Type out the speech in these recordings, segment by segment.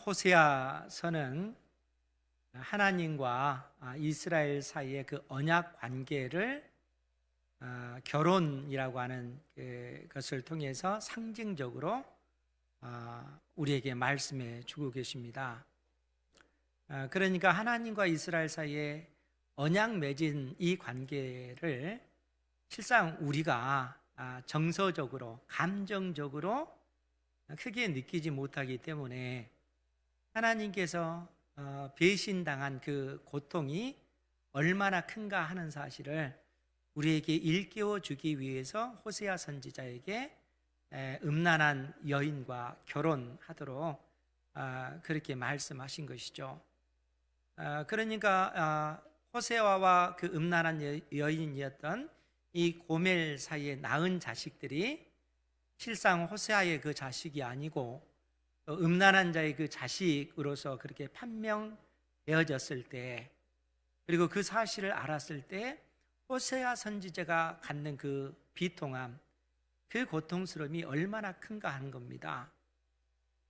호세아서는 하나님과 이스라엘 사이의 그 언약 관계를 결혼이라고 하는 것을 통해서 상징적으로 우리에게 말씀해 주고 계십니다. 그러니까 하나님과 이스라엘 사이에 언약 맺은 이 관계를 실상 우리가 정서적으로, 감정적으로 크게 느끼지 못하기 때문에 하나님께서 배신당한 그 고통이 얼마나 큰가 하는 사실을 우리에게 일깨워 주기 위해서 호세아 선지자에게 음란한 여인과 결혼하도록 그렇게 말씀하신 것이죠. 그러니까 호세아와 그 음란한 여인이었던 이 고멜 사이에 낳은 자식들이 실상 호세아의 그 자식이 아니고 음란한 자의 그 자식으로서 그렇게 판명되어졌을 때, 그리고 그 사실을 알았을 때 호세아 선지자가 갖는 그 비통함, 그 고통스러움이 얼마나 큰가 하는 겁니다.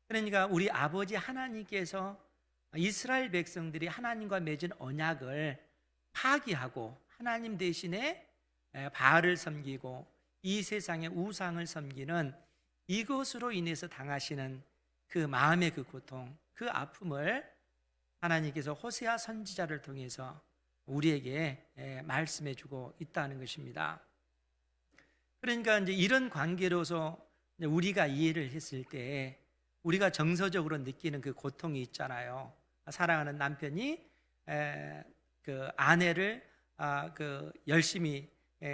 그러니까 우리 아버지 하나님께서 이스라엘 백성들이 하나님과 맺은 언약을 파기하고 하나님 대신에 바알을 섬기고 이 세상의 우상을 섬기는 이것으로 인해서 당하시는 그 마음의 그 고통, 그 아픔을 하나님께서 호세아 선지자를 통해서 우리에게 말씀해 주고 있다는 것입니다. 그러니까 이제 이런 관계로서 우리가 이해를 했을 때 우리가 정서적으로 느끼는 그 고통이 있잖아요. 사랑하는 남편이 그 아내를 열심히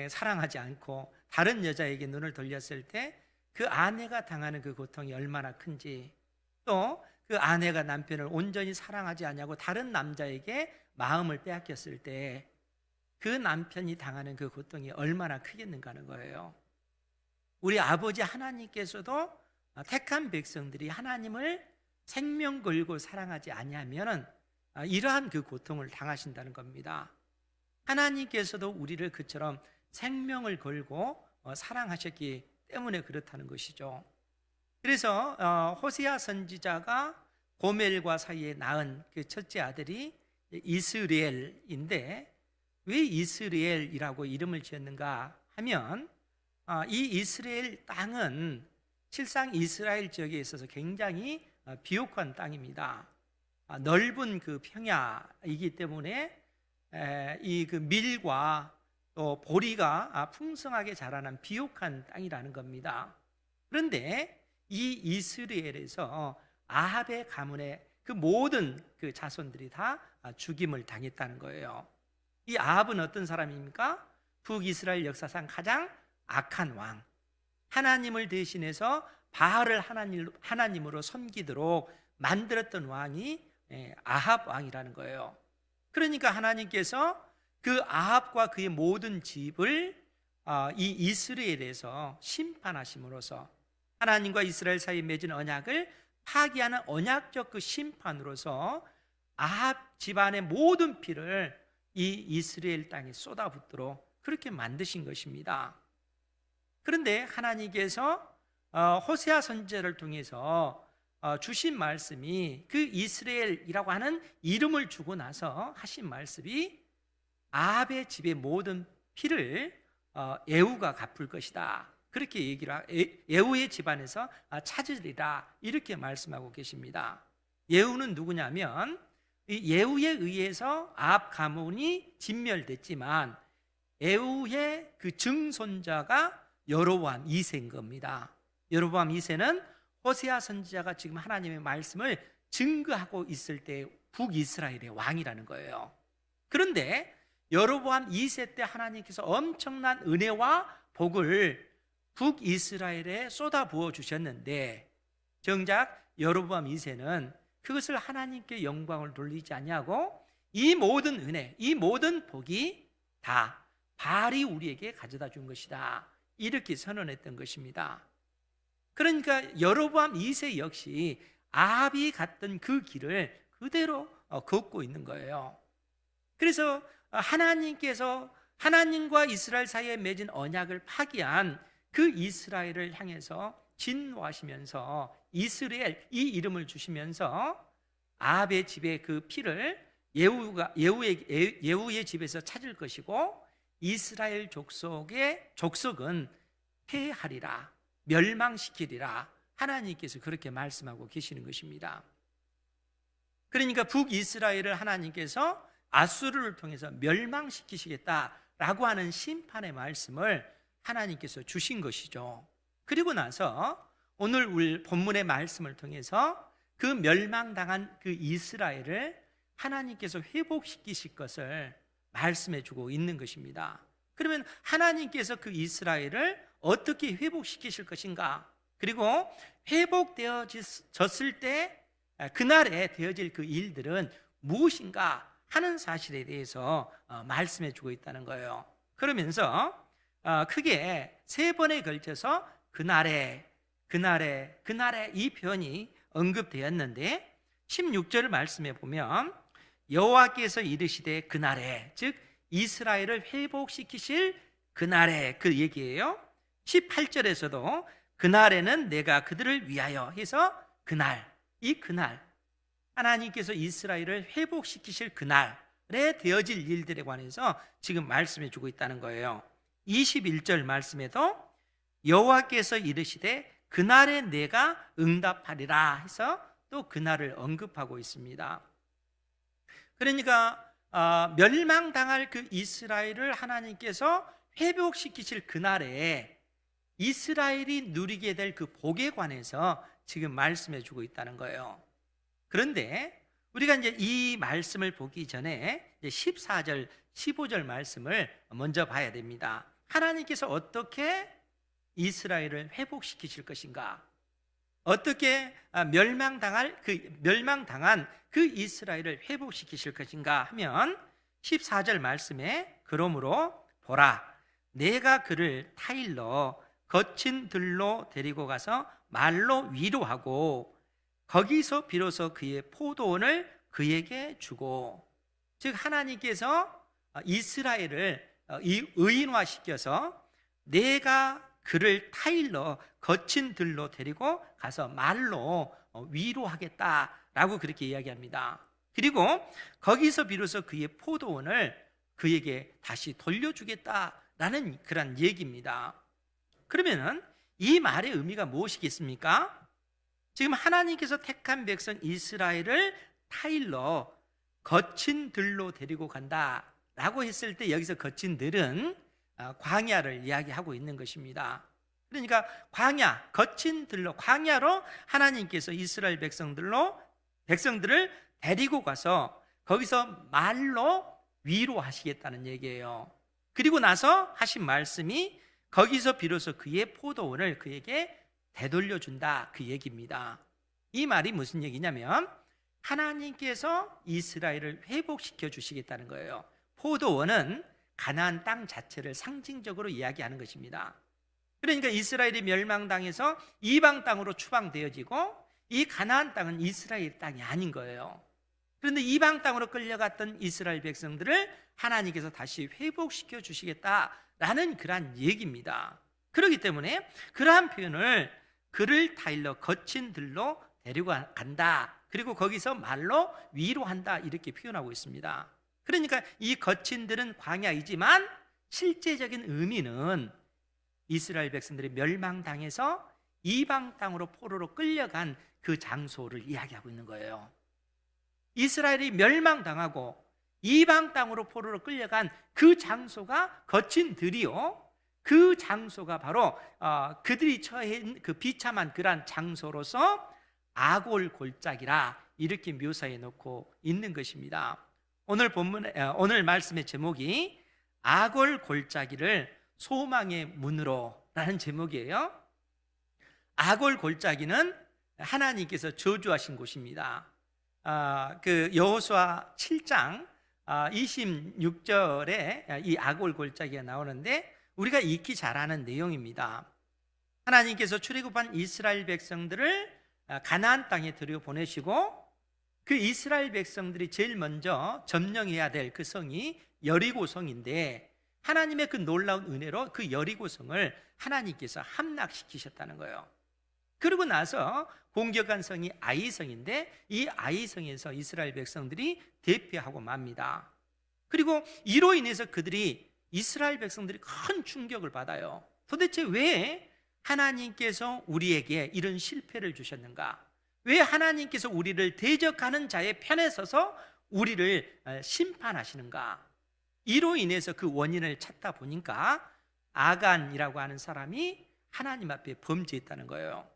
사랑하지 않고 다른 여자에게 눈을 돌렸을 때 그 아내가 당하는 그 고통이 얼마나 큰지, 또 그 아내가 남편을 온전히 사랑하지 않냐고 다른 남자에게 마음을 빼앗겼을 때 그 남편이 당하는 그 고통이 얼마나 크겠는가 하는 거예요. 우리 아버지 하나님께서도 택한 백성들이 하나님을 생명 걸고 사랑하지 아니하면 이러한 그 고통을 당하신다는 겁니다. 하나님께서도 우리를 그처럼 생명을 걸고 사랑하셨기 때문에 그렇다는 것이죠. 그래서 호세아 선지자가 고멜과 사이에 낳은 그 첫째 아들이 이스라엘인데, 왜 이스라엘이라고 이름을 지었는가 하면 이 이스라엘 땅은 실상 이스라엘 지역에 있어서 굉장히 비옥한 땅입니다. 넓은 그 평야이기 때문에 이 그 밀과 또 보리가 풍성하게 자라는 비옥한 땅이라는 겁니다. 그런데 이 이스라엘에서 아합의 가문의 그 모든 그 자손들이 다 죽임을 당했다는 거예요. 이 아합은 어떤 사람입니까? 북이스라엘 역사상 가장 악한 왕, 하나님을 대신해서 바알을 하나님으로 섬기도록 만들었던 왕이 아합 왕이라는 거예요. 그러니까 하나님께서 그 아합과 그의 모든 집을 이 이스라엘에서 심판하심으로써 하나님과 이스라엘 사이에 맺은 언약을 파기하는 언약적 그 심판으로서 아합 집안의 모든 피를 이 이스라엘 땅에 쏟아붓도록 그렇게 만드신 것입니다. 그런데 하나님께서 호세아 선지자를 통해서 주신 말씀이 그 이스라엘이라고 하는 이름을 주고 나서 하신 말씀이 아합의 집의 모든 피를 에후가 갚을 것이다, 그렇게 얘기를 에후의 집안에서 찾으리라, 이렇게 말씀하고 계십니다. 에후는 누구냐면 이 에후에 의해서 아합 가문이 진멸됐지만 에후의 그 증손자가 여로보암 2세인 겁니다. 여로보암 2세는 호세아 선지자가 지금 하나님의 말씀을 증거하고 있을 때 북이스라엘의 왕이라는 거예요. 그런데 여로보암 2세 때 하나님께서 엄청난 은혜와 복을 북이스라엘에 쏟아부어 주셨는데, 정작 여로보암 2세는 그것을 하나님께 영광을 돌리지 아니하고 이 모든 은혜, 이 모든 복이 다 바알이 우리에게 가져다 준 것이다, 이렇게 선언했던 것입니다. 그러니까 여로보암 2세 역시 아합이 갔던 그 길을 그대로 걷고 있는 거예요. 그래서 하나님께서 하나님과 이스라엘 사이에 맺은 언약을 파기한 그 이스라엘을 향해서 진노하시면서 이스라엘 이 이름을 주시면서 아합의 집에 그 피를 예후의 집에서 찾을 것이고 이스라엘 족속은 폐하리라, 멸망시키리라, 하나님께서 그렇게 말씀하고 계시는 것입니다. 그러니까 북이스라엘을 하나님께서 아수르를 통해서 멸망시키시겠다라고 하는 심판의 말씀을 하나님께서 주신 것이죠. 그리고 나서 오늘 우리 본문의 말씀을 통해서 그 멸망당한 그 이스라엘을 하나님께서 회복시키실 것을 말씀해 주고 있는 것입니다. 그러면 하나님께서 그 이스라엘을 어떻게 회복시키실 것인가? 그리고 회복되어졌을 때 그날에 되어질 그 일들은 무엇인가 하는 사실에 대해서 말씀해 주고 있다는 거예요. 그러면서 크게 3번에 걸쳐서 그날에 이 표현이 언급되었는데 16절 말씀에 보면 여호와께서 이르시되 그날에, 즉 이스라엘을 회복시키실 그날에 그 얘기예요. 18절에서도 그날에는 내가 그들을 위하여 해서 이 그날 하나님께서 이스라엘을 회복시키실 그날에 되어질 일들에 관해서 지금 말씀해 주고 있다는 거예요. 21절 말씀에도 여호와께서 이르시되 그날에 내가 응답하리라 해서 또 그날을 언급하고 있습니다. 그러니까 멸망당할 그 이스라엘을 하나님께서 회복시키실 그날에 이스라엘이 누리게 될 그 복에 관해서 지금 말씀해 주고 있다는 거예요. 그런데 우리가 이제 이 말씀을 보기 전에 14절, 15절 말씀을 먼저 봐야 됩니다. 하나님께서 어떻게 이스라엘을 회복시키실 것인가? 어떻게 멸망당한 그 이스라엘을 회복시키실 것인가 하면 14절 말씀에 그러므로 보라, 내가 그를 타일러 거친 들로 데리고 가서 말로 위로하고 거기서 비로소 그의 포도원을 그에게 주고, 즉 하나님께서 이스라엘을 의인화시켜서 내가 그를 타일러 거친 들로 데리고 가서 말로 위로하겠다라고 그렇게 이야기합니다. 그리고 거기서 비로소 그의 포도원을 그에게 다시 돌려주겠다라는 그런 얘기입니다. 그러면은 이 말의 의미가 무엇이겠습니까? 지금 하나님께서 택한 백성 이스라엘을 타일러 거친 들로 데리고 간다라고 했을 때 여기서 거친 들은 광야를 이야기하고 있는 것입니다. 그러니까 거친 들로 광야로 하나님께서 이스라엘 백성들을 데리고 가서 거기서 말로 위로하시겠다는 얘기예요. 그리고 나서 하신 말씀이 거기서 비로소 그의 포도원을 그에게 되돌려 준다, 그 얘기입니다. 이 말이 무슨 얘기냐면 하나님께서 이스라엘을 회복시켜 주시겠다는 거예요. 포도원은 가나안 땅 자체를 상징적으로 이야기하는 것입니다. 그러니까 이스라엘이 멸망당해서 이방 땅으로 추방되어지고 이 가나안 땅은 이스라엘 땅이 아닌 거예요. 그런데 이방 땅으로 끌려갔던 이스라엘 백성들을 하나님께서 다시 회복시켜 주시겠다라는 그러한 얘기입니다. 그렇기 때문에 그러한 표현을 그를 타일러 거친 들로 데리고 간다, 그리고 거기서 말로 위로한다, 이렇게 표현하고 있습니다. 그러니까 이 거친 들은 광야이지만 실제적인 의미는 이스라엘 백성들이 멸망당해서 이방 땅으로 포로로 끌려간 그 장소를 이야기하고 있는 거예요. 이스라엘이 멸망당하고 이방 땅으로 포로로 끌려간 그 장소가 거친 들이요, 그 장소가 바로 그들이 처해 있는 그 비참한 그러한 장소로서 아골 골짜기라 이렇게 묘사해 놓고 있는 것입니다. 오늘 말씀의 제목이 아골 골짜기를 소망의 문으로라는 제목이에요. 아골 골짜기는 하나님께서 저주하신 곳입니다. 그 여호수아 7장 26절에 이 아골 골짜기가 나오는데 우리가 익히 잘 아는 내용입니다. 하나님께서 출애굽한 이스라엘 백성들을 가나안 땅에 들여보내시고 그 이스라엘 백성들이 제일 먼저 점령해야 될 그 성이 여리고성인데 하나님의 그 놀라운 은혜로 그 여리고성을 하나님께서 함락시키셨다는 거예요. 그러고 나서 공격한 성이 아이성인데 이 아이성에서 이스라엘 백성들이 대피하고 맙니다. 그리고 이로 인해서 이스라엘 백성들이 큰 충격을 받아요. 도대체 왜 하나님께서 우리에게 이런 실패를 주셨는가? 왜 하나님께서 우리를 대적하는 자의 편에 서서 우리를 심판하시는가? 이로 인해서 그 원인을 찾다 보니까 아간이라고 하는 사람이 하나님 앞에 범죄했다는 거예요.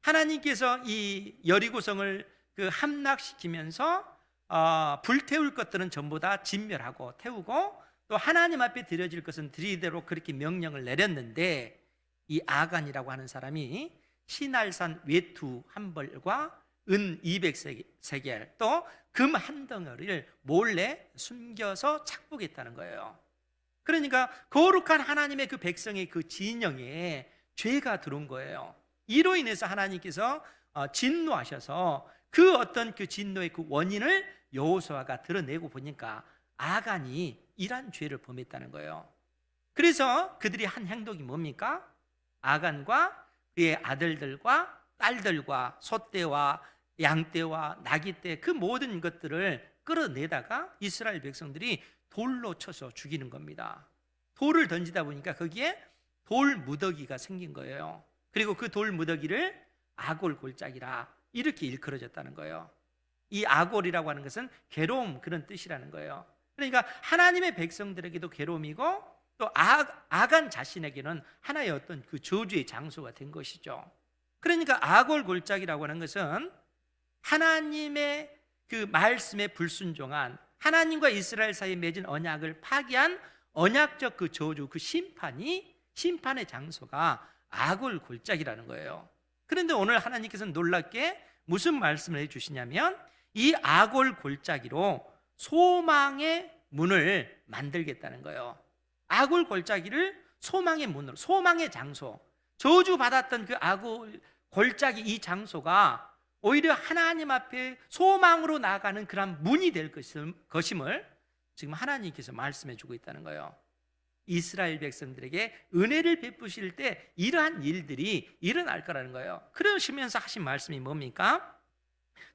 하나님께서 이 여리고성을 함락시키면서 불태울 것들은 전부 다 진멸하고 태우고 또 하나님 앞에 드려질 것은 드리도록 그렇게 명령을 내렸는데 이 아간이라고 하는 사람이 시날산 외투 한 벌과 은 200세겔 또 금 한 덩어리를 몰래 숨겨서 착복했다는 거예요. 그러니까 거룩한 하나님의 그 백성의 그 진영에 죄가 들어온 거예요. 이로 인해서 하나님께서 진노하셔서 그 어떤 그 진노의 그 원인을 여호수아가 드러내고 보니까 아간이 이러한 죄를 범했다는 거예요. 그래서 그들이 한 행동이 뭡니까? 아간과 그의 아들들과 딸들과 소떼와 양떼와 나귀떼 그 모든 것들을 끌어내다가 이스라엘 백성들이 돌로 쳐서 죽이는 겁니다. 돌을 던지다 보니까 거기에 돌 무더기가 생긴 거예요. 그리고 그 돌 무더기를 아골 골짜기라 이렇게 일컬어졌다는 거예요. 이 아골이라고 하는 것은 괴로움 그런 뜻이라는 거예요. 그러니까 하나님의 백성들에게도 괴로움이고 또 아간 자신에게는 하나의 어떤 그 저주의 장소가 된 것이죠. 그러니까 아골 골짜기라고 하는 것은 하나님의 그 말씀에 불순종한 하나님과 이스라엘 사이에 맺은 언약을 파기한 언약적 그 저주 그 심판의 장소가 아골 골짜기라는 거예요. 그런데 오늘 하나님께서는 놀랍게 무슨 말씀을 해주시냐면 이 아골 골짜기로 소망의 문을 만들겠다는 거예요. 아골 골짜기를 소망의 문으로, 소망의 장소, 저주받았던 그 아골 골짜기 이 장소가 오히려 하나님 앞에 소망으로 나아가는 그런 문이 될 것임을 지금 하나님께서 말씀해 주고 있다는 거예요. 이스라엘 백성들에게 은혜를 베푸실 때 이러한 일들이 일어날 거라는 거예요. 그러시면서 하신 말씀이 뭡니까?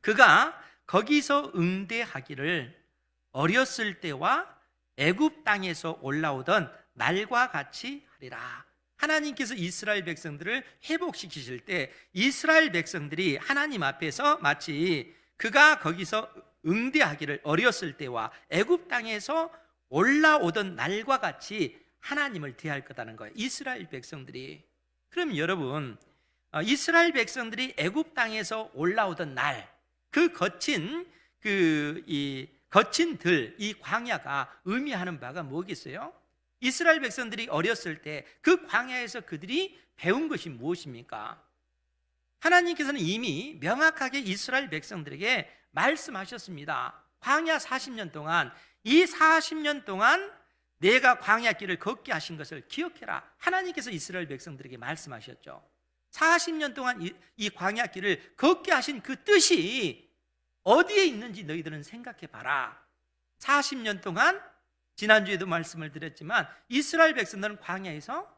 그가 거기서 응대하기를 어렸을 때와 애굽 땅에서 올라오던 날과 같이 하리라. 하나님께서 이스라엘 백성들을 회복시키실 때 이스라엘 백성들이 하나님 앞에서 마치 그가 거기서 응대하기를 어렸을 때와 애굽 땅에서 올라오던 날과 같이 하나님을 대할 거다는 거예요. 이스라엘 백성들이. 그럼 여러분, 이스라엘 백성들이 애굽 땅에서 올라오던 날, 그 거친 이 광야가 의미하는 바가 뭐겠어요? 이스라엘 백성들이 어렸을 때 그 광야에서 그들이 배운 것이 무엇입니까? 하나님께서는 이미 명확하게 이스라엘 백성들에게 말씀하셨습니다. 광야 40년 동안, 이 40년 동안 내가 광야길을 걷게 하신 것을 기억해라. 하나님께서 이스라엘 백성들에게 말씀하셨죠. 40년 동안 이 광야길을 걷게 하신 그 뜻이 어디에 있는지 너희들은 생각해 봐라. 40년 동안, 지난주에도 말씀을 드렸지만 이스라엘 백성들은 광야에서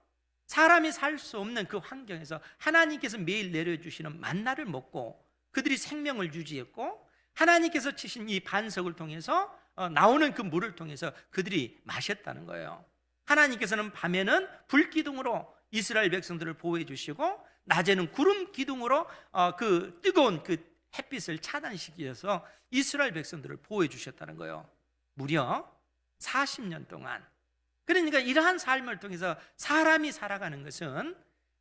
사람이 살 수 없는 그 환경에서 하나님께서 매일 내려주시는 만나를 먹고 그들이 생명을 유지했고, 하나님께서 치신 이 반석을 통해서 나오는 그 물을 통해서 그들이 마셨다는 거예요. 하나님께서는 밤에는 불기둥으로 이스라엘 백성들을 보호해 주시고 낮에는 구름 기둥으로 그 뜨거운 그 햇빛을 차단시켜서 이스라엘 백성들을 보호해 주셨다는 거예요. 무려 40년 동안. 그러니까 이러한 삶을 통해서 사람이 살아가는 것은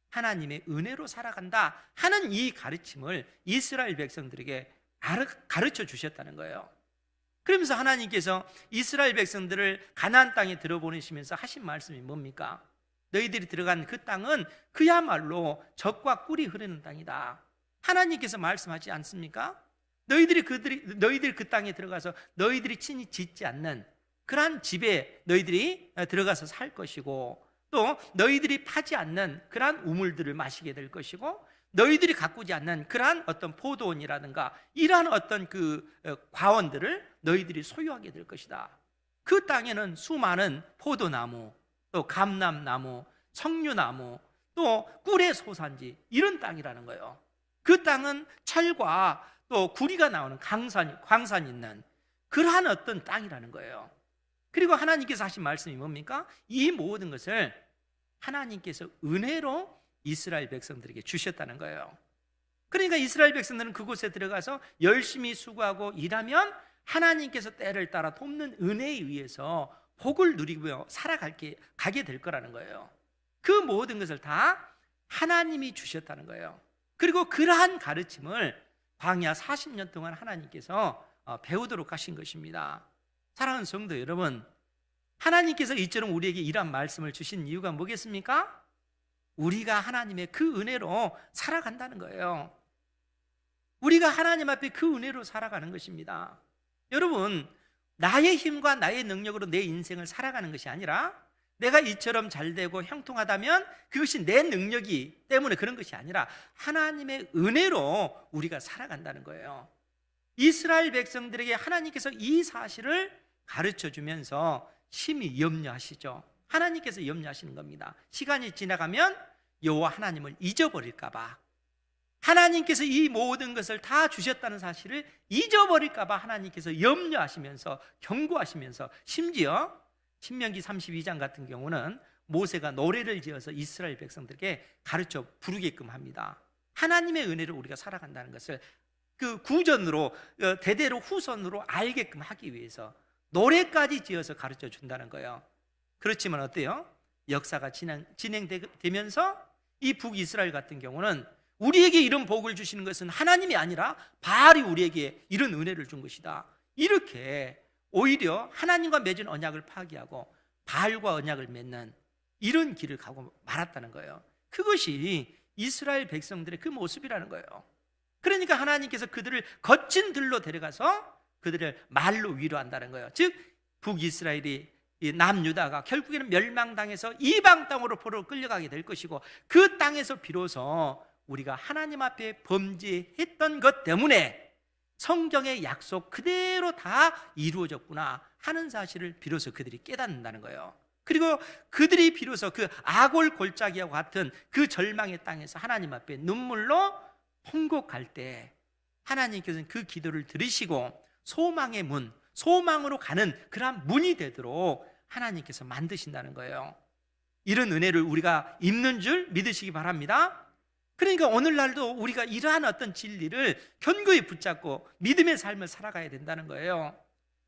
하나님의 은혜로 살아간다 하는 이 가르침을 이스라엘 백성들에게 가르쳐 주셨다는 거예요. 그러면서 하나님께서 이스라엘 백성들을 가나안 땅에 들어보내시면서 하신 말씀이 뭡니까? 너희들이 들어간 그 땅은 그야말로 젖과 꿀이 흐르는 땅이다. 하나님께서 말씀하지 않습니까? 너희들이 그 땅에 들어가서 너희들이 친히 짓지 않는 그러한 집에 너희들이 들어가서 살 것이고, 또 너희들이 파지 않는 그러한 우물들을 마시게 될 것이고, 너희들이 가꾸지 않는 그러한 어떤 포도원이라든가 이러한 어떤 그 과원들을 너희들이 소유하게 될 것이다. 그 땅에는 수많은 포도나무, 또 감람나무, 석류나무, 또 꿀의 소산지, 이런 땅이라는 거예요. 그 땅은 철과 또 구리가 나오는 광산이 있는 그러한 어떤 땅이라는 거예요. 그리고 하나님께서 하신 말씀이 뭡니까? 이 모든 것을 하나님께서 은혜로 이스라엘 백성들에게 주셨다는 거예요. 그러니까 이스라엘 백성들은 그곳에 들어가서 열심히 수고하고 일하면 하나님께서 때를 따라 돕는 은혜에 의해서 복을 누리며 가게 될 거라는 거예요. 그 모든 것을 다 하나님이 주셨다는 거예요. 그리고 그러한 가르침을 광야 40년 동안 하나님께서 배우도록 하신 것입니다. 사랑하는 성도 여러분, 하나님께서 이처럼 우리에게 이러한 말씀을 주신 이유가 뭐겠습니까? 우리가 하나님의 그 은혜로 살아간다는 거예요. 우리가 하나님 앞에 그 은혜로 살아가는 것입니다. 여러분, 나의 힘과 나의 능력으로 내 인생을 살아가는 것이 아니라 내가 이처럼 잘 되고 형통하다면 그것이 내 능력이 때문에 그런 것이 아니라 하나님의 은혜로 우리가 살아간다는 거예요. 이스라엘 백성들에게 하나님께서 이 사실을 가르쳐 주면서 심히 염려하시죠. 하나님께서 염려하시는 겁니다. 시간이 지나가면 여호와 하나님을 잊어버릴까 봐, 하나님께서 이 모든 것을 다 주셨다는 사실을 잊어버릴까 봐 하나님께서 염려하시면서 경고하시면서, 심지어 신명기 32장 같은 경우는 모세가 노래를 지어서 이스라엘 백성들에게 가르쳐 부르게끔 합니다. 하나님의 은혜를 우리가 살아간다는 것을 그 구전으로 대대로 후손으로 알게끔 하기 위해서 노래까지 지어서 가르쳐 준다는 거예요. 그렇지만 어때요? 역사가 진행되면서 이 북이스라엘 같은 경우는 우리에게 이런 복을 주시는 것은 하나님이 아니라 바알이 우리에게 이런 은혜를 준 것이다, 이렇게 오히려 하나님과 맺은 언약을 파기하고 바알과 언약을 맺는 이런 길을 가고 말았다는 거예요. 그것이 이스라엘 백성들의 그 모습이라는 거예요. 그러니까 하나님께서 그들을 거친 들로 데려가서 그들을 말로 위로한다는 거예요. 즉 북이스라엘이 남유다가 결국에는 멸망당해서 이방 땅으로 포로 끌려가게 될 것이고, 그 땅에서 비로소 우리가 하나님 앞에 범죄했던 것 때문에 성경의 약속 그대로 다 이루어졌구나 하는 사실을 비로소 그들이 깨닫는다는 거예요. 그리고 그들이 비로소 그 아골 골짜기와 같은 그 절망의 땅에서 하나님 앞에 눈물로 통곡할 때 하나님께서는 그 기도를 들으시고 소망의 문, 소망으로 가는 그러한 문이 되도록 하나님께서 만드신다는 거예요. 이런 은혜를 우리가 입는 줄 믿으시기 바랍니다. 그러니까 오늘날도 우리가 이러한 어떤 진리를 견고히 붙잡고 믿음의 삶을 살아가야 된다는 거예요.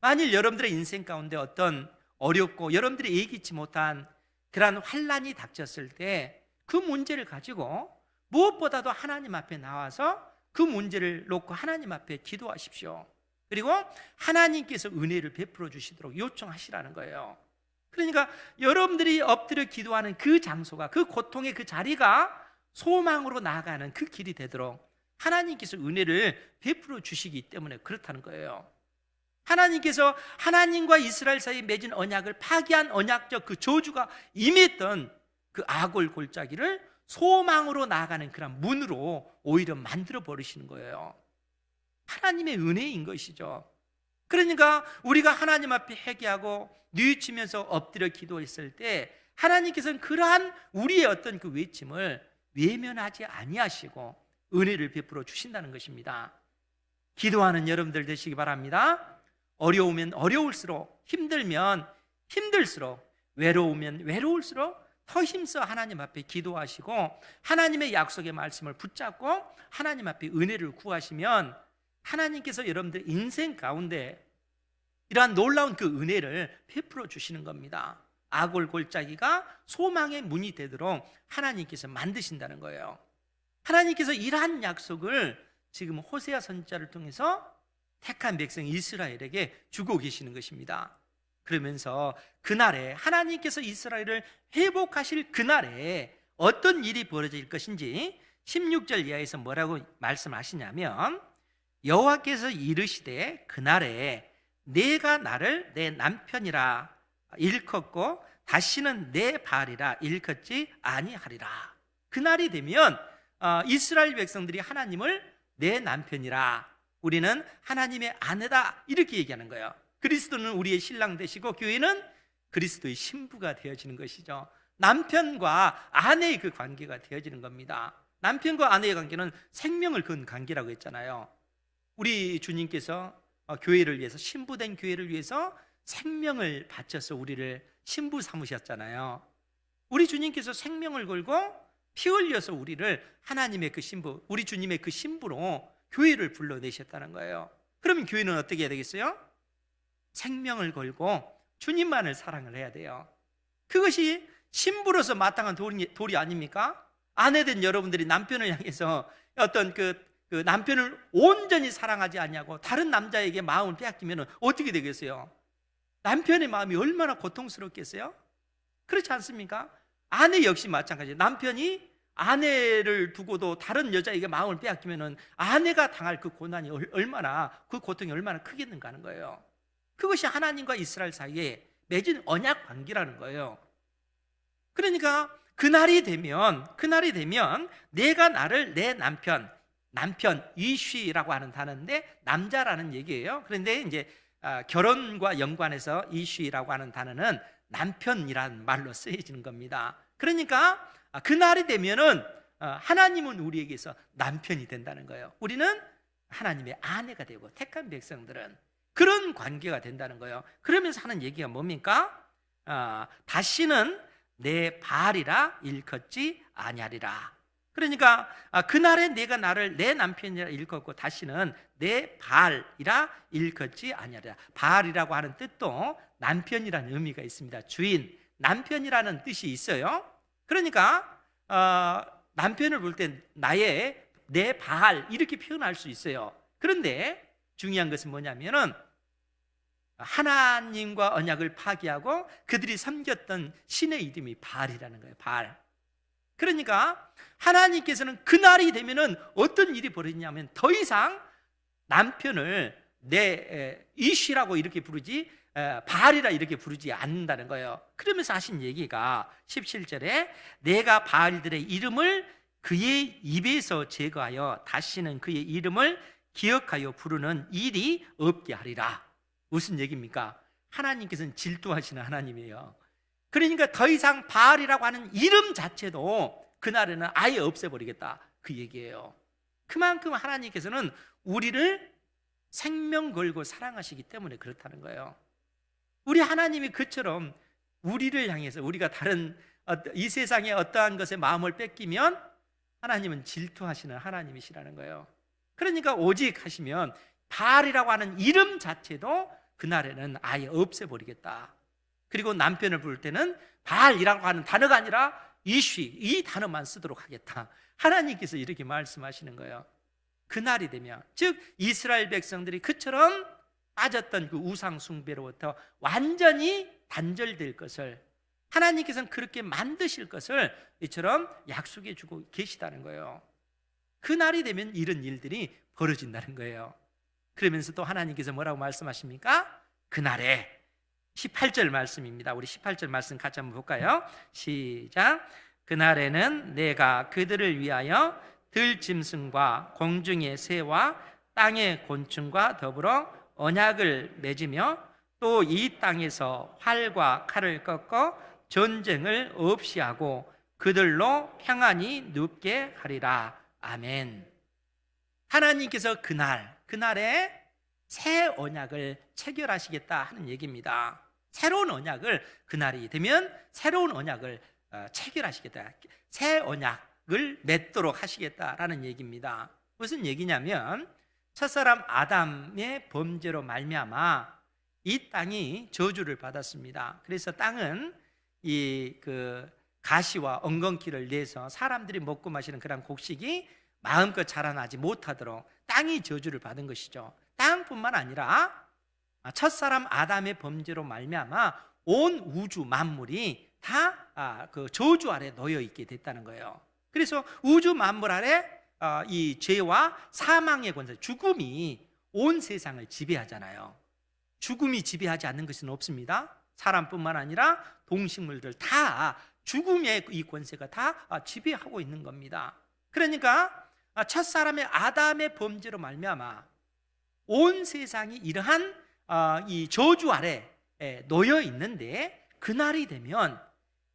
만일 여러분들의 인생 가운데 어떤 어렵고 여러분들이 예기치 못한 그러한 환난이 닥쳤을 때 그 문제를 가지고 무엇보다도 하나님 앞에 나와서 그 문제를 놓고 하나님 앞에 기도하십시오. 그리고 하나님께서 은혜를 베풀어 주시도록 요청하시라는 거예요. 그러니까 여러분들이 엎드려 기도하는 그 장소가, 그 고통의 그 자리가 소망으로 나아가는 그 길이 되도록 하나님께서 은혜를 베풀어 주시기 때문에 그렇다는 거예요. 하나님께서 하나님과 이스라엘 사이에 맺은 언약을 파기한 언약적 그 저주가 임했던 그 아골 골짜기를 소망으로 나아가는 그런 문으로 오히려 만들어 버리시는 거예요. 하나님의 은혜인 것이죠. 그러니까 우리가 하나님 앞에 회개하고 뉘우치면서 엎드려 기도했을 때 하나님께서는 그러한 우리의 어떤 그 외침을 외면하지 아니하시고 은혜를 베풀어 주신다는 것입니다. 기도하는 여러분들 되시기 바랍니다. 어려우면 어려울수록, 힘들면 힘들수록, 외로우면 외로울수록 더 힘써 하나님 앞에 기도하시고 하나님의 약속의 말씀을 붙잡고 하나님 앞에 은혜를 구하시면 하나님께서 여러분들 인생 가운데 이러한 놀라운 그 은혜를 베풀어 주시는 겁니다. 아골 골짜기가 소망의 문이 되도록 하나님께서 만드신다는 거예요. 하나님께서 이러한 약속을 지금 호세아 선지자를 통해서 택한 백성 이스라엘에게 주고 계시는 것입니다. 그러면서 그날에 하나님께서 이스라엘을 회복하실 그날에 어떤 일이 벌어질 것인지 16절 이하에서 뭐라고 말씀하시냐면, 여호와께서 이르시되 그날에 내가 나를 내 남편이라 일컫고 다시는 내 바알이라 일컫지 아니하리라. 그날이 되면 이스라엘 백성들이 하나님을 내 남편이라, 우리는 하나님의 아내다, 이렇게 얘기하는 거예요. 그리스도는 우리의 신랑 되시고 교회는 그리스도의 신부가 되어지는 것이죠. 남편과 아내의 그 관계가 되어지는 겁니다. 남편과 아내의 관계는 생명을 건 관계라고 했잖아요. 우리 주님께서 교회를 위해서, 신부된 교회를 위해서 생명을 바쳐서 우리를 신부 삼으셨잖아요. 우리 주님께서 생명을 걸고 피 흘려서 우리를 하나님의 그 신부, 우리 주님의 그 신부로 교회를 불러내셨다는 거예요. 그러면 교회는 어떻게 해야 되겠어요? 생명을 걸고 주님만을 사랑을 해야 돼요. 그것이 신부로서 마땅한 도리 아닙니까? 아내된 여러분들이 남편을 향해서 어떤 그 남편을 온전히 사랑하지 않냐고 다른 남자에게 마음을 빼앗기면 어떻게 되겠어요? 남편의 마음이 얼마나 고통스럽겠어요? 그렇지 않습니까? 아내 역시 마찬가지예요. 남편이 아내를 두고도 다른 여자에게 마음을 빼앗기면 아내가 당할 그 고난이 얼마나, 그 고통이 얼마나 크겠는가 하는 거예요. 그것이 하나님과 이스라엘 사이에 맺은 언약 관계라는 거예요. 그러니까 그날이 되면 내가 나를 내 남편 이쉬라고 하는 단어인데 남자라는 얘기예요. 그런데 이제 결혼과 연관해서 이쉬라고 하는 단어는 남편이란 말로 쓰여지는 겁니다. 그러니까 그날이 되면은 하나님은 우리에게서 남편이 된다는 거예요. 우리는 하나님의 아내가 되고 택한 백성들은 그런 관계가 된다는 거예요. 그러면서 하는 얘기가 뭡니까? 다시는 내 바알이라 일컫지 아니하리라. 그러니까 그날에 내가 나를 내 남편이라 일컫고 다시는 내 바알이라 일컫지 아니하리라. 바알이라고 하는 뜻도 남편이라는 의미가 있습니다. 주인, 남편이라는 뜻이 있어요. 그러니까 남편을 볼 때 내 바알 이렇게 표현할 수 있어요. 그런데 중요한 것은 뭐냐면은 하나님과 언약을 파기하고 그들이 섬겼던 신의 이름이 바알이라는 거예요. 바알. 그러니까 하나님께서는 그날이 되면은 어떤 일이 벌어지냐면 더 이상 남편을 내 이쉬라고 이렇게 부르지 바알이라 이렇게 부르지 않는다는 거예요. 그러면서 하신 얘기가 17절에 내가 바알들의 이름을 그의 입에서 제거하여 다시는 그의 이름을 기억하여 부르는 일이 없게 하리라. 무슨 얘기입니까? 하나님께서는 질투하시는 하나님이에요. 그러니까 더 이상 바알이라고 하는 이름 자체도 그날에는 아예 없애버리겠다 그 얘기예요. 그만큼 하나님께서는 우리를 생명 걸고 사랑하시기 때문에 그렇다는 거예요. 우리 하나님이 그처럼 우리를 향해서 우리가 다른 이 세상의 어떠한 것에 마음을 뺏기면 하나님은 질투하시는 하나님이시라는 거예요. 그러니까 오직 하시면 바알이라고 하는 이름 자체도 그날에는 아예 없애버리겠다. 그리고 남편을 부를 때는 바알이라고 하는 단어가 아니라 이쉬, 이 단어만 쓰도록 하겠다. 하나님께서 이렇게 말씀하시는 거예요. 그날이 되면, 즉 이스라엘 백성들이 그처럼 빠졌던 그 우상 숭배로부터 완전히 단절될 것을 하나님께서는 그렇게 만드실 것을 이처럼 약속해 주고 계시다는 거예요. 그날이 되면 이런 일들이 벌어진다는 거예요. 그러면서 또 하나님께서 뭐라고 말씀하십니까? 그날에 18절 말씀입니다. 우리 18절 말씀 같이 한번 볼까요? 시작. 그날에는 내가 그들을 위하여 들짐승과 공중의 새와 땅의 곤충과 더불어 언약을 맺으며 또 이 땅에서 활과 칼을 꺾어 전쟁을 없이 하고 그들로 평안히 눕게 하리라. 아멘. 하나님께서 그날에 새 언약을 체결하시겠다 하는 얘기입니다. 새로운 언약을 그날이 되면 새로운 언약을 체결하시겠다. 새 언약을 맺도록 하시겠다라는 얘기입니다. 무슨 얘기냐면 첫사람 아담의 범죄로 말미암아 이 땅이 저주를 받았습니다. 그래서 땅은 가시와 엉겅퀴를 내서 사람들이 먹고 마시는 그런 곡식이 마음껏 자라나지 못하도록 땅이 저주를 받은 것이죠. 땅뿐만 아니라 첫사람 아담의 범죄로 말미암아 온 우주 만물이 다 그 저주 아래 놓여 있게 됐다는 거예요. 그래서 우주 만물 아래 이 죄와 사망의 권세, 죽음이 온 세상을 지배하잖아요. 죽음이 지배하지 않는 것은 없습니다. 사람뿐만 아니라 동식물들 다 죽음의 이 권세가 다 지배하고 있는 겁니다. 그러니까 첫사람의 아담의 범죄로 말미암아 온 세상이 이러한 이 저주 아래 놓여 있는데 그날이 되면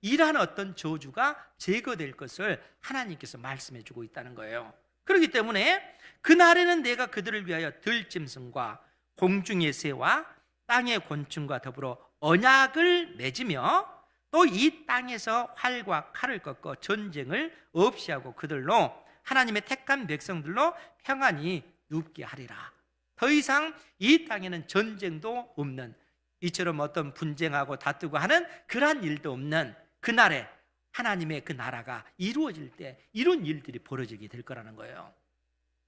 이러한 어떤 저주가 제거될 것을 하나님께서 말씀해 주고 있다는 거예요. 그렇기 때문에 그날에는 내가 그들을 위하여 들짐승과 공중의 새와 땅의 곤충과 더불어 언약을 맺으며 또 이 땅에서 활과 칼을 꺾어 전쟁을 없이 하고 그들로 하나님의 택한 백성들로 평안히 눕게 하리라. 더 이상 이 땅에는 전쟁도 없는, 이처럼 어떤 분쟁하고 다투고 하는 그러한 일도 없는 그날에 하나님의 그 나라가 이루어질 때 이런 일들이 벌어지게 될 거라는 거예요.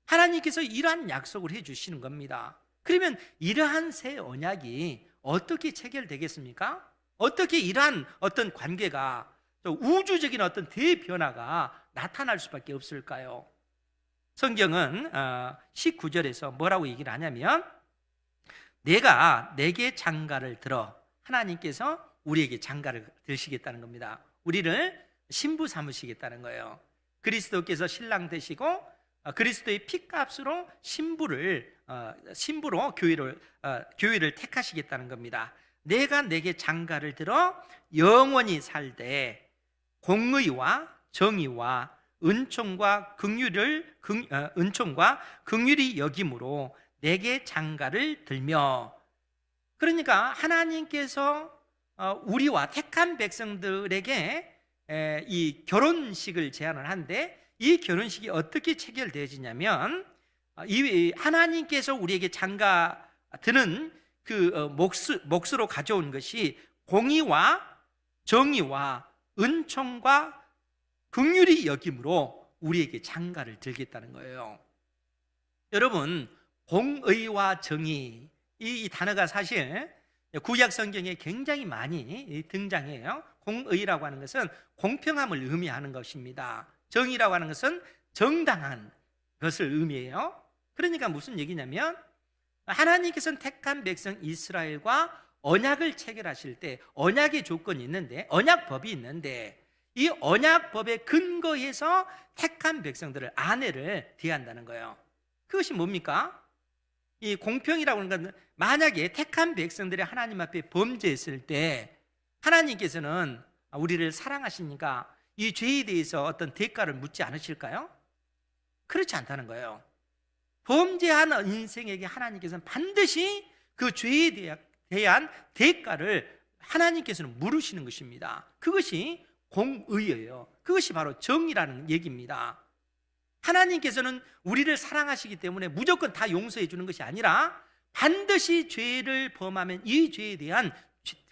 하나님께서 이러한 약속을 해주시는 겁니다. 그러면 이러한 새 언약이 어떻게 체결되겠습니까? 어떻게 이러한 어떤 관계가, 또 우주적인 어떤 대변화가 나타날 수밖에 없을까요? 성경은 19절에서 뭐라고 얘기를 하냐면, 내가 내게 장가를 들어, 하나님께서 우리에게 장가를 드시겠다는 겁니다. 우리를 신부 삼으시겠다는 거예요. 그리스도께서 신랑 되시고 그리스도의 피값으로 신부로 교회를 택하시겠다는 겁니다. 내가 내게 장가를 들어 영원히 살되 공의와 정의와 은총과 긍휼이 여김으로 내게 장가를 들며. 그러니까 하나님께서 우리와 택한 백성들에게 이 결혼식을 제안을 하는데, 이 결혼식이 어떻게 체결되어지냐면, 이 하나님께서 우리에게 장가 드는 그 몫으로 가져온 것이 공의와 정의와 은총과 긍휼이 여김으로 우리에게 장가를 들겠다는 거예요. 여러분, 공의와 정의, 이 단어가 사실 구약 성경에 굉장히 많이 등장해요. 공의라고 하는 것은 공평함을 의미하는 것입니다. 정의라고 하는 것은 정당한 것을 의미해요. 그러니까 무슨 얘기냐면, 하나님께서는 택한 백성 이스라엘과 언약을 체결하실 때 언약의 조건이 있는데, 언약법이 있는데, 이 언약법에 근거해서 택한 백성들을, 아내를 대한다는 거예요. 그것이 뭡니까? 이 공평이라고 하는 건, 만약에 택한 백성들이 하나님 앞에 범죄했을 때 하나님께서는 우리를 사랑하시니까 이 죄에 대해서 어떤 대가를 묻지 않으실까요? 그렇지 않다는 거예요. 범죄한 인생에게 하나님께서는 반드시 그 죄에 대한 대가를 하나님께서는 물으시는 것입니다. 그것이 공의예요. 그것이 바로 정의라는 얘기입니다. 하나님께서는 우리를 사랑하시기 때문에 무조건 다 용서해 주는 것이 아니라 반드시 죄를 범하면 이 죄에 대한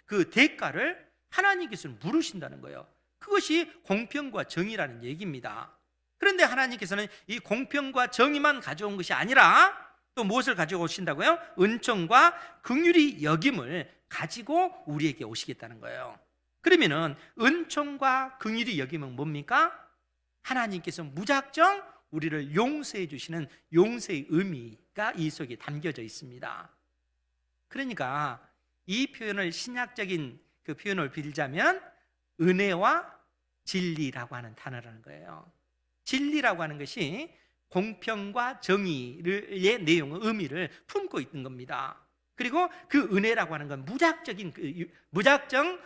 그 대가를 하나님께서는 물으신다는 거예요. 그것이 공평과 정의라는 얘기입니다. 그런데 하나님께서는 이 공평과 정의만 가져온 것이 아니라 또 무엇을 가지고 오신다고요? 은총과 긍휼이 여김을 가지고 우리에게 오시겠다는 거예요. 그러면은 은총과 긍휼이 여김은 뭡니까? 하나님께서 무작정 우리를 용서해 주시는 용서의 의미가 이 속에 담겨져 있습니다. 그러니까 이 표현을, 신약적인 그 표현을 빌자면 은혜와 진리라고 하는 단어라는 거예요. 진리라고 하는 것이 공평과 정의의 내용의 의미를 품고 있는 겁니다. 그리고 그 은혜라고 하는 건 무작정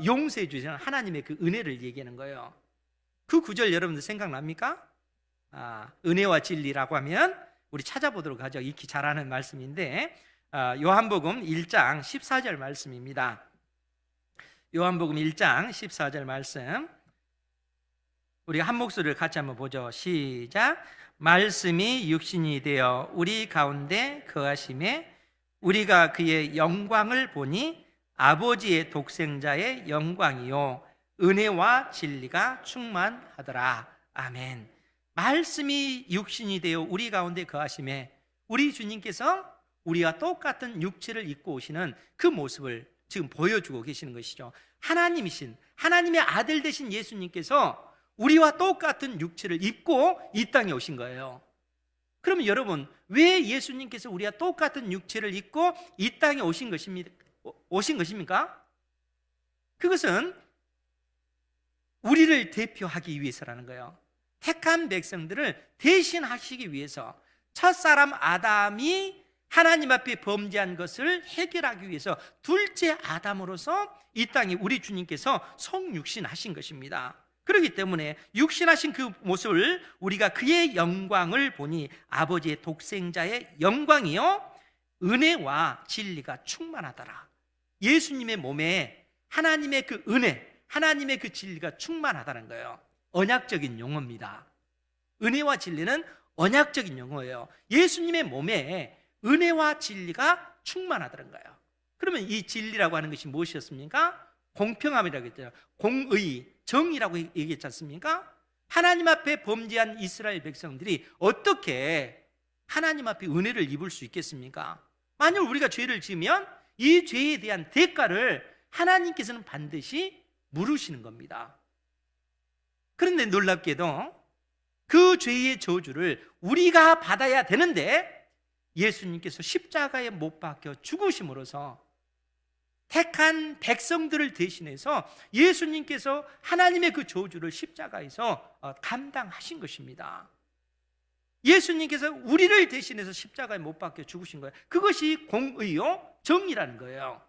용서해 주시는 하나님의 그 은혜를 얘기하는 거예요. 그 구절 여러분들 생각납니까? 은혜와 진리라고 하면 우리 찾아보도록 하죠. 익히 잘 아는 말씀인데, 요한복음 1장 14절 말씀입니다. 요한복음 1장 14절 말씀, 우리 한 목소리를 같이 한번 보죠. 시작. 말씀이 육신이 되어 우리 가운데 거하심에 우리가 그의 영광을 보니 아버지의 독생자의 영광이요 은혜와 진리가 충만하더라. 아멘. 말씀이 육신이 되어 우리 가운데 거하심에, 우리 주님께서 우리와 똑같은 육체를 입고 오시는 그 모습을 지금 보여주고 계시는 것이죠. 하나님이신, 하나님의 아들 되신 예수님께서 우리와 똑같은 육체를 입고 이 땅에 오신 거예요. 그러면 여러분, 왜 예수님께서 우리와 똑같은 육체를 입고 이 땅에 오신 것입니까? 그것은 우리를 대표하기 위해서라는 거예요. 택한 백성들을 대신하시기 위해서, 첫사람 아담이 하나님 앞에 범죄한 것을 해결하기 위해서 둘째 아담으로서 이 땅에 우리 주님께서 성육신하신 것입니다. 그렇기 때문에 육신하신 그 모습을 우리가 그의 영광을 보니 아버지의 독생자의 영광이요 은혜와 진리가 충만하더라. 예수님의 몸에 하나님의 그 은혜, 하나님의 그 진리가 충만하다는 거예요. 언약적인 용어입니다. 은혜와 진리는 언약적인 용어예요. 예수님의 몸에 은혜와 진리가 충만하다는 거예요. 그러면 이 진리라고 하는 것이 무엇이었습니까? 공평함이라고 했잖아요. 공의, 정의라고 얘기했지 않습니까? 하나님 앞에 범죄한 이스라엘 백성들이 어떻게 하나님 앞에 은혜를 입을 수 있겠습니까? 만약 우리가 죄를 지으면 이 죄에 대한 대가를 하나님께서는 반드시 물으시는 겁니다. 그런데 놀랍게도 그 죄의 저주를 우리가 받아야 되는데 예수님께서 십자가에 못 박혀 죽으심으로써 택한 백성들을 대신해서 예수님께서 하나님의 그 저주를 십자가에서 감당하신 것입니다. 예수님께서 우리를 대신해서 십자가에 못 박혀 죽으신 거예요. 그것이 공의요 정의라는 거예요.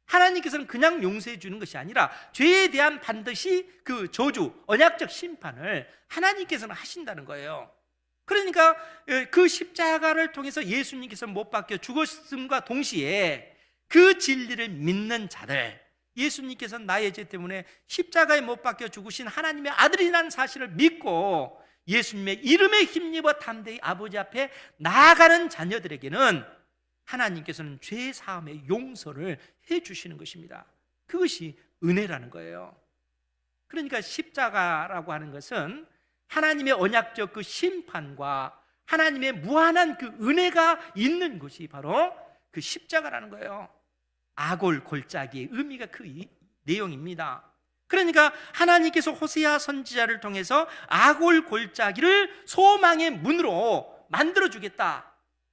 하나님께서는 그냥 용서해 주는 것이 아니라 죄에 대한 반드시 그 저주, 언약적 심판을 하나님께서는 하신다는 거예요. 그러니까 그 십자가를 통해서 예수님께서 못 박혀 죽었음과 동시에 그 진리를 믿는 자들, 예수님께서 나의 죄 때문에 십자가에 못 박혀 죽으신 하나님의 아들이라는 사실을 믿고 예수님의 이름에 힘입어 담대히 아버지 앞에 나아가는 자녀들에게는 하나님께서는 죄 사함의 용서를 해 주시는 것입니다. 그것이 은혜라는 거예요. 그러니까 십자가라고 하는 것은 하나님의 언약적 그 심판과 하나님의 무한한 그 은혜가 있는 것이 바로 그 십자가라는 거예요. 아골 골짜기의 의미가 그 내용입니다. 그러니까 하나님께서 호세아 선지자를 통해서 아골 골짜기를 소망의 문으로 만들어주겠다.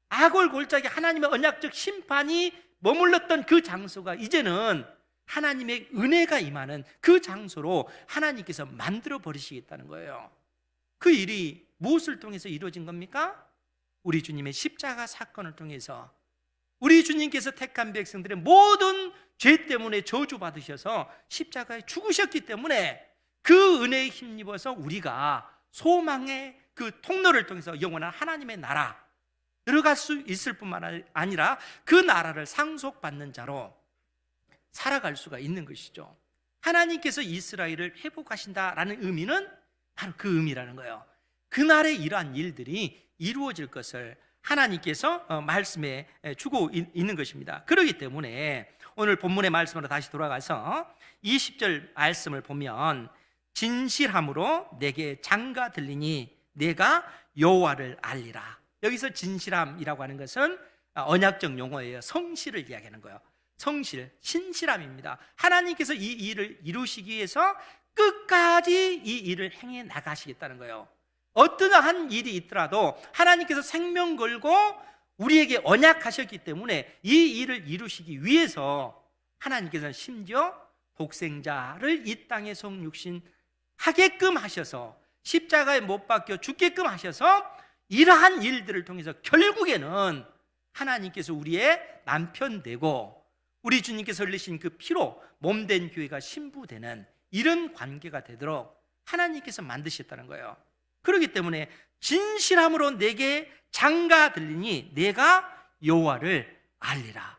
아골 골짜기, 하나님의 언약적 심판이 머물렀던 그 장소가 이제는 하나님의 은혜가 임하는 그 장소로 하나님께서 만들어 버리시겠다는 거예요. 그 일이 무엇을 통해서 이루어진 겁니까? 우리 주님의 십자가 사건을 통해서 우리 주님께서 택한 백성들의 모든 죄 때문에 저주받으셔서 십자가에 죽으셨기 때문에 그 은혜에 힘입어서 우리가 소망의 그 통로를 통해서 영원한 하나님의 나라 들어갈 수 있을 뿐만 아니라 그 나라를 상속받는 자로 살아갈 수가 있는 것이죠. 하나님께서 이스라엘을 회복하신다라는 의미는 바로 그 의미라는 거예요. 그날에 이러한 일들이 이루어질 것을 하나님께서 말씀해 주고 있는 것입니다. 그렇기 때문에 오늘 본문의 말씀으로 다시 돌아가서 20절 말씀을 보면 진실함으로 내게 장가 들리니 내가 여호와를 알리라. 여기서 진실함이라고 하는 것은 언약적 용어예요. 성실을 이야기하는 거예요. 성실, 신실함입니다. 하나님께서 이 일을 이루시기 위해서 끝까지 이 일을 행해 나가시겠다는 거예요. 어떠한 일이 있더라도 하나님께서 생명 걸고 우리에게 언약하셨기 때문에 이 일을 이루시기 위해서 하나님께서는 심지어 독생자를 이 땅에 성육신 하게끔 하셔서 십자가에 못 박혀 죽게끔 하셔서 이러한 일들을 통해서 결국에는 하나님께서 우리의 남편 되고 우리 주님께서 흘리신 그 피로 몸된 교회가 신부되는 이런 관계가 되도록 하나님께서 만드셨다는 거예요. 그렇기 때문에 진실함으로 내게 장가 들리니 내가 여호와를 알리라.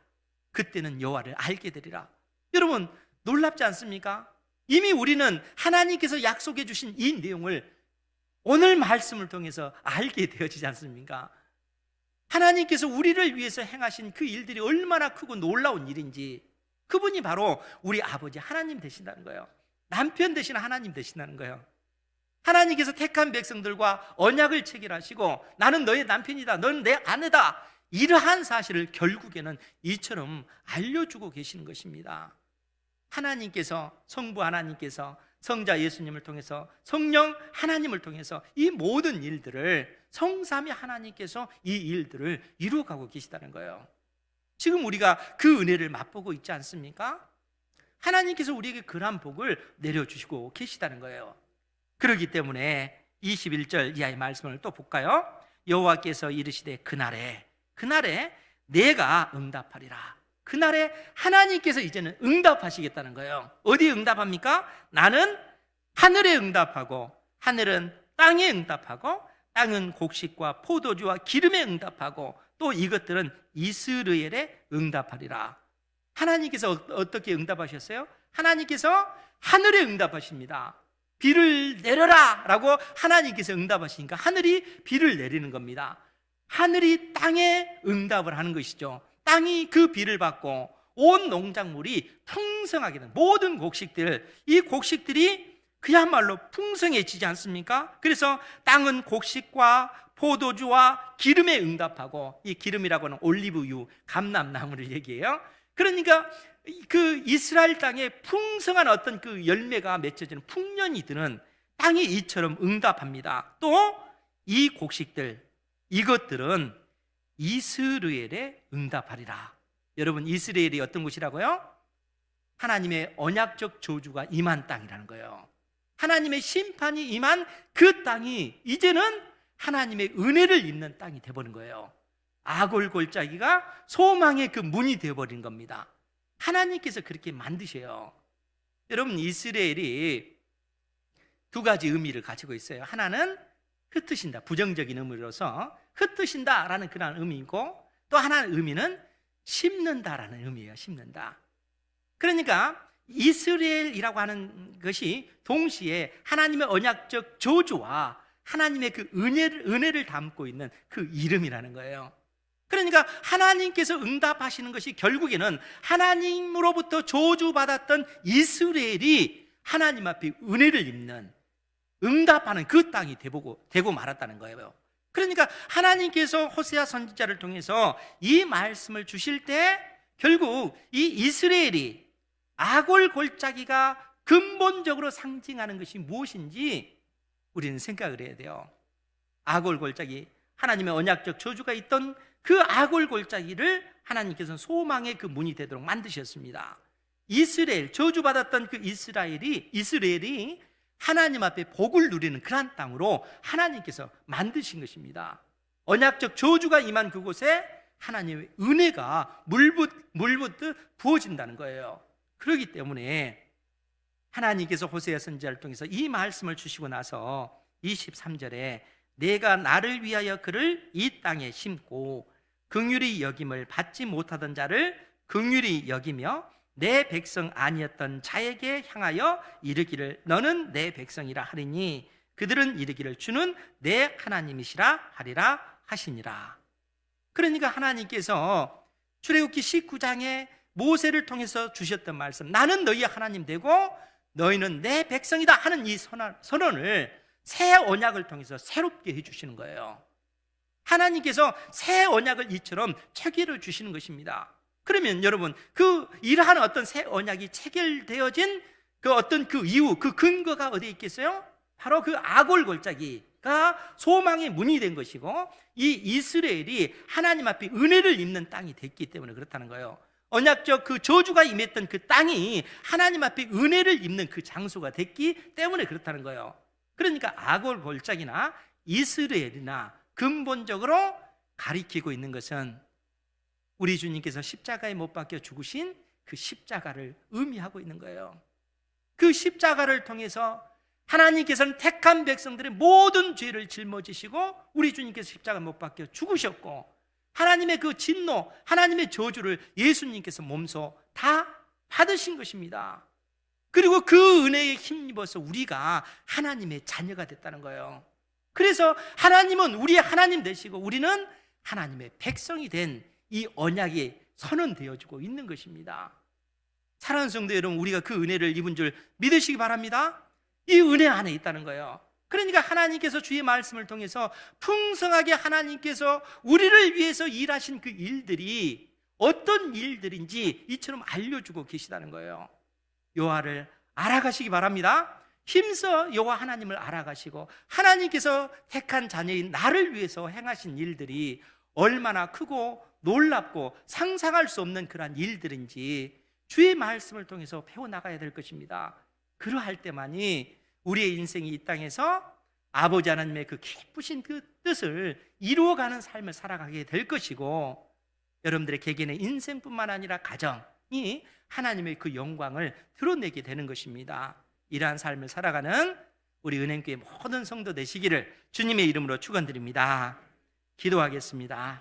그때는 여호와를 알게 되리라. 여러분 놀랍지 않습니까? 이미 우리는 하나님께서 약속해 주신 이 내용을 오늘 말씀을 통해서 알게 되어지지 않습니까? 하나님께서 우리를 위해서 행하신 그 일들이 얼마나 크고 놀라운 일인지, 그분이 바로 우리 아버지 하나님 되신다는 거예요. 남편 되신 하나님 되신다는 거예요. 하나님께서 택한 백성들과 언약을 체결하시고 나는 너의 남편이다, 너는 내 아내다, 이러한 사실을 결국에는 이처럼 알려주고 계시는 것입니다. 하나님께서, 성부 하나님께서 성자 예수님을 통해서, 성령 하나님을 통해서 이 모든 일들을 성삼위 하나님께서 이 일들을 이루어가고 계시다는 거예요. 지금 우리가 그 은혜를 맛보고 있지 않습니까? 하나님께서 우리에게 그러한 복을 내려주시고 계시다는 거예요. 그렇기 때문에 21절 이하의 말씀을 또 볼까요? 여호와께서 이르시되 그날에 내가 응답하리라. 그날에 하나님께서 이제는 응답하시겠다는 거예요. 어디에 응답합니까? 나는 하늘에 응답하고 하늘은 땅에 응답하고 땅은 곡식과 포도주와 기름에 응답하고 또 이것들은 이스라엘에 응답하리라. 하나님께서 어떻게 응답하셨어요? 하나님께서 하늘에 응답하십니다. 비를 내려라 라고 하나님께서 응답하시니까 하늘이 비를 내리는 겁니다. 하늘이 땅에 응답을 하는 것이죠. 땅이 그 비를 받고 온 농작물이 풍성하게 된 모든 곡식들, 이 곡식들이 그야말로 풍성해지지 않습니까? 그래서 땅은 곡식과 포도주와 기름에 응답하고, 이 기름이라고 하는 올리브유, 감람나무를 얘기해요. 그러니까 그 이스라엘 땅에 풍성한 어떤 그 열매가 맺혀지는 풍년이 드는 땅이 이처럼 응답합니다. 또 이 곡식들, 이것들은 이스라엘에 응답하리라. 여러분, 이스라엘이 어떤 곳이라고요? 하나님의 언약적 저주가 임한 땅이라는 거예요. 하나님의 심판이 임한 그 땅이 이제는 하나님의 은혜를 입는 땅이 되어버린 거예요. 아골 골짜기가 소망의 그 문이 되어버린 겁니다. 하나님께서 그렇게 만드셔요. 여러분, 이스라엘이 두 가지 의미를 가지고 있어요. 하나는 흩으신다, 부정적인 의미로서 흩으신다라는 그런 의미이고, 또 하나의 의미는 심는다라는 의미예요. 심는다. 그러니까 이스라엘이라고 하는 것이 동시에 하나님의 언약적 저주와 하나님의 그 은혜를 담고 있는 그 이름이라는 거예요. 그러니까 하나님께서 응답하시는 것이 결국에는 하나님으로부터 저주받았던 이스라엘이 하나님 앞에 은혜를 입는, 응답하는 그 땅이 되고 말았다는 거예요. 그러니까 하나님께서 호세아 선지자를 통해서 이 말씀을 주실 때 결국 이 이스라엘이 아골 골짜기가 근본적으로 상징하는 것이 무엇인지 우리는 생각을 해야 돼요. 아골 골짜기, 하나님의 언약적 저주가 있던 그 아골 골짜기를 하나님께서는 소망의 그 문이 되도록 만드셨습니다. 이스라엘, 저주받았던 그 이스라엘이 하나님 앞에 복을 누리는 그런 땅으로 하나님께서 만드신 것입니다. 언약적 저주가 임한 그곳에 하나님의 은혜가 물붓듯 부어진다는 거예요. 그렇기 때문에 하나님께서 호세아 선지자를 통해서 이 말씀을 주시고 나서 23절에 내가 나를 위하여 그를 이 땅에 심고 긍휼히 여김을 받지 못하던 자를 긍휼히 여기며 내 백성 아니었던 자에게 향하여 이르기를 너는 내 백성이라 하리니 그들은 이르기를 주는 내 하나님이시라 하리라 하시니라. 그러니까 하나님께서 출애굽기 19장에 모세를 통해서 주셨던 말씀, 나는 너희의 하나님 되고 너희는 내 백성이다 하는 이 선언을 새 언약을 통해서 새롭게 해주시는 거예요. 하나님께서 새 언약을 이처럼 체결해 주시는 것입니다. 그러면 여러분, 그 이러한 어떤 새 언약이 체결되어진 그 어떤 그 이유, 그 근거가 어디에 있겠어요? 바로 그 아골 골짜기가 소망의 문이 된 것이고, 이 이스라엘이 하나님 앞에 은혜를 입는 땅이 됐기 때문에 그렇다는 거예요. 언약적 그 저주가 임했던 그 땅이 하나님 앞에 은혜를 입는 그 장소가 됐기 때문에 그렇다는 거예요. 그러니까 아골 골짜기나 이스라엘이나 근본적으로 가리키고 있는 것은 우리 주님께서 십자가에 못 박혀 죽으신 그 십자가를 의미하고 있는 거예요. 그 십자가를 통해서 하나님께서는 택한 백성들의 모든 죄를 짊어지시고 우리 주님께서 십자가에 못 박혀 죽으셨고, 하나님의 그 진노, 하나님의 저주를 예수님께서 몸소 다 받으신 것입니다. 그리고 그 은혜에 힘입어서 우리가 하나님의 자녀가 됐다는 거예요. 그래서 하나님은 우리의 하나님 되시고 우리는 하나님의 백성이 된 이 언약이 선언되어지고 있는 것입니다. 사랑하는 성도 여러분, 우리가 그 은혜를 입은 줄 믿으시기 바랍니다. 이 은혜 안에 있다는 거예요. 그러니까 하나님께서 주의 말씀을 통해서 풍성하게 하나님께서 우리를 위해서 일하신 그 일들이 어떤 일들인지 이처럼 알려주고 계시다는 거예요. 여호와를 알아가시기 바랍니다. 힘써 여호와 하나님을 알아가시고 하나님께서 택한 자녀인 나를 위해서 행하신 일들이 얼마나 크고 놀랍고 상상할 수 없는 그러한 일들인지 주의 말씀을 통해서 배워나가야 될 것입니다. 그러할 때만이 우리의 인생이 이 땅에서 아버지 하나님의 그 기쁘신 그 뜻을 이루어가는 삶을 살아가게 될 것이고, 여러분들의 개개인의 인생뿐만 아니라 가정이 하나님의 그 영광을 드러내게 되는 것입니다. 이러한 삶을 살아가는 우리 은행교회 모든 성도 되시기를 주님의 이름으로 축원드립니다. 기도하겠습니다.